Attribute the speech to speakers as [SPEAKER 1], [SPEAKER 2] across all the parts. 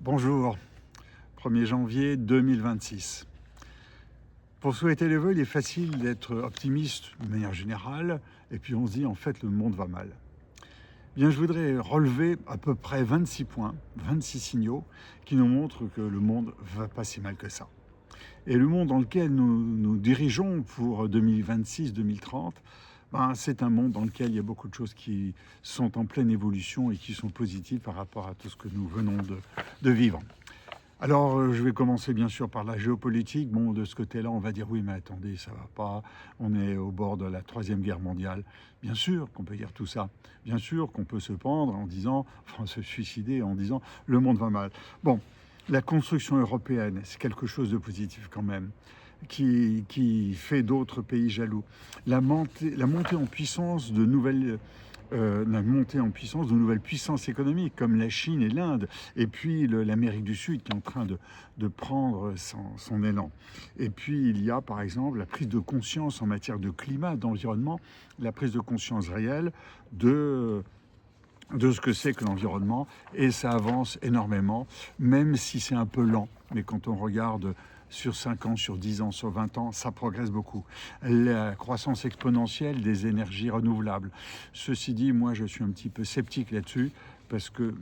[SPEAKER 1] Bonjour, 1er janvier 2026. Pour souhaiter les vœux, il est facile d'être optimiste de manière générale, et puis on se dit en fait le monde va mal. Bien, je voudrais relever à peu près 26 points, 26 signaux qui nous montrent que le monde va pas si mal que ça. Et le monde dans lequel nous dirigeons pour 2026-2030, c'est un monde dans lequel il y a beaucoup de choses qui sont en pleine évolution et qui sont positives par rapport à tout ce que nous venons de vivre. Alors, je vais commencer bien sûr par la géopolitique. Bon, de ce côté-là, on va dire oui, mais attendez, ça va pas. On est au bord de la Troisième Guerre mondiale. Bien sûr qu'on peut dire tout ça. Bien sûr qu'on peut se pendre en disant, enfin se suicider en disant, le monde va mal. Bon, la construction européenne, c'est quelque chose de positif quand même, qui fait d'autres pays jaloux. La montée en puissance de nouvelles puissances économiques comme la Chine et l'Inde, et puis l'Amérique du Sud qui est en train de prendre son élan. Et puis il y a par exemple la prise de conscience en matière de climat, d'environnement, la prise de conscience réelle de ce que c'est que l'environnement, et ça avance énormément, même si c'est un peu lent. Mais quand on regarde sur 5 ans, sur 10 ans, sur 20 ans, ça progresse beaucoup. La croissance exponentielle des énergies renouvelables. Ceci dit, moi je suis un petit peu sceptique là-dessus, parce que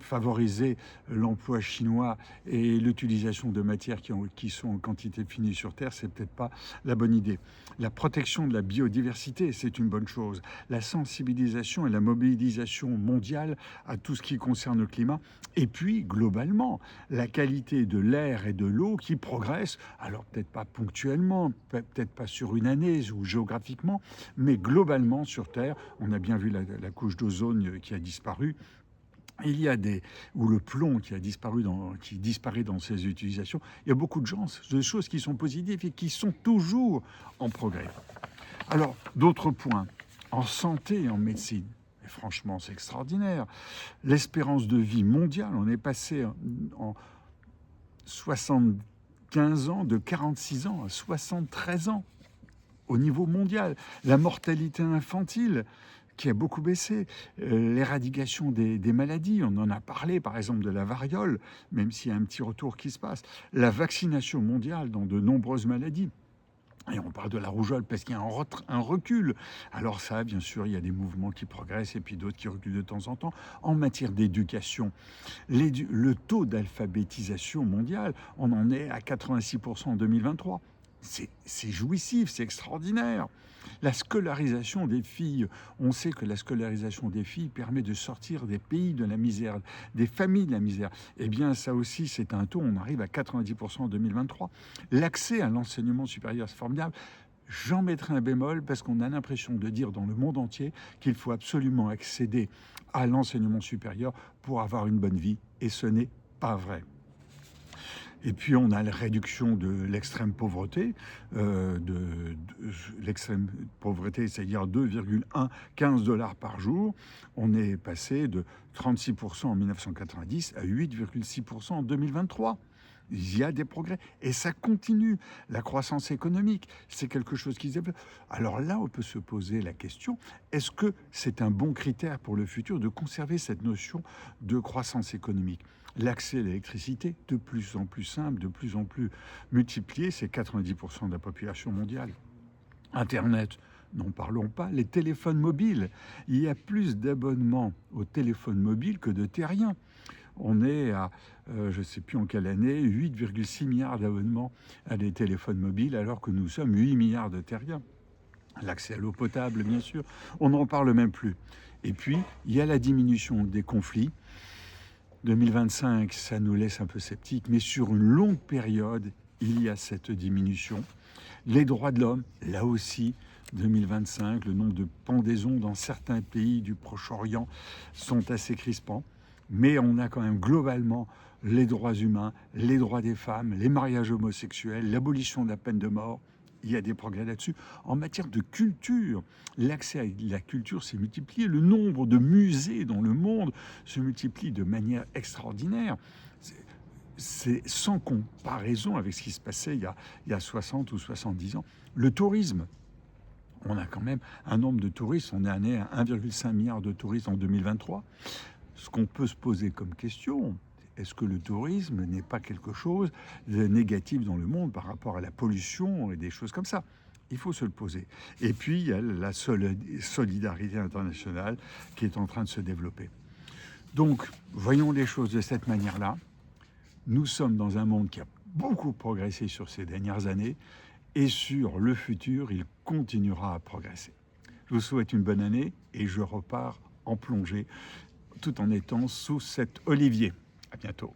[SPEAKER 1] favoriser l'emploi chinois et l'utilisation de matières qui sont en quantité finie sur Terre, c'est peut-être pas la bonne idée. La protection de la biodiversité, c'est une bonne chose. La sensibilisation et la mobilisation mondiale à tout ce qui concerne le climat. Et puis, globalement, la qualité de l'air et de l'eau qui progresse, alors peut-être pas ponctuellement, peut-être pas sur une année ou géographiquement, mais globalement sur Terre, on a bien vu la couche d'ozone qui a disparu. Il y a ou le plomb qui disparaît dans ses utilisations. Il y a beaucoup de choses qui sont positives et qui sont toujours en progrès. Alors, d'autres points, en santé et en médecine. Et franchement, c'est extraordinaire. L'espérance de vie mondiale, on est passé en 75 ans, de 46 ans à 73 ans au niveau mondial. La mortalité infantile, qui a beaucoup baissé, l'éradication des maladies, on en a parlé par exemple de la variole, même s'il y a un petit retour qui se passe, la vaccination mondiale dans de nombreuses maladies. Et on parle de la rougeole parce qu'il y a un recul. Alors ça, bien sûr, il y a des mouvements qui progressent et puis d'autres qui reculent de temps en temps. En matière d'éducation, le taux d'alphabétisation mondiale, on en est à 86% en 2023. C'est jouissif, c'est extraordinaire. La scolarisation des filles, on sait que la scolarisation des filles permet de sortir des pays de la misère, des familles de la misère. Eh bien, ça aussi, c'est un taux, on arrive à 90% en 2023. L'accès à l'enseignement supérieur, c'est formidable. J'en mettrai un bémol parce qu'on a l'impression de dire dans le monde entier qu'il faut absolument accéder à l'enseignement supérieur pour avoir une bonne vie, et ce n'est pas vrai. Et puis on a la réduction de l'extrême pauvreté, l'extrême pauvreté, c'est-à-dire 2,15 $ par jour. On est passé de 36% en 1990 à 8,6% en 2023. Il y a des progrès et ça continue. La croissance économique, c'est quelque chose qui se développe. Alors là, on peut se poser la question, est-ce que c'est un bon critère pour le futur de conserver cette notion de croissance économique ? L'accès à l'électricité, de plus en plus simple, de plus en plus multiplié, c'est 90% de la population mondiale. Internet, n'en parlons pas. Les téléphones mobiles, il y a plus d'abonnements aux téléphones mobiles que de terriens. On est à, je ne sais plus en quelle année, 8,6 milliards d'abonnements à des téléphones mobiles, alors que nous sommes 8 milliards de terriens. L'accès à l'eau potable, bien sûr, on n'en parle même plus. Et puis, il y a la diminution des conflits. 2025, ça nous laisse un peu sceptiques, mais sur une longue période, il y a cette diminution. Les droits de l'homme, là aussi, 2025, le nombre de pendaisons dans certains pays du Proche-Orient sont assez crispants. Mais on a quand même globalement les droits humains, les droits des femmes, les mariages homosexuels, l'abolition de la peine de mort. Il y a des progrès là-dessus. En matière de culture, l'accès à la culture s'est multiplié. Le nombre de musées dans le monde se multiplie de manière extraordinaire. C'est sans comparaison avec ce qui se passait il y a 60 ou 70 ans. Le tourisme, on a quand même un nombre de touristes, on est à 1,5 milliard de touristes en 2023. Ce qu'on peut se poser comme question, est-ce que le tourisme n'est pas quelque chose de négatif dans le monde par rapport à la pollution et des choses comme ça? Il faut se le poser. Et puis, il y a la solidarité internationale qui est en train de se développer. Donc, voyons les choses de cette manière-là. Nous sommes dans un monde qui a beaucoup progressé sur ces dernières années et sur le futur, il continuera à progresser. Je vous souhaite une bonne année et je repars en plongée tout en étant sous cet olivier. À bientôt.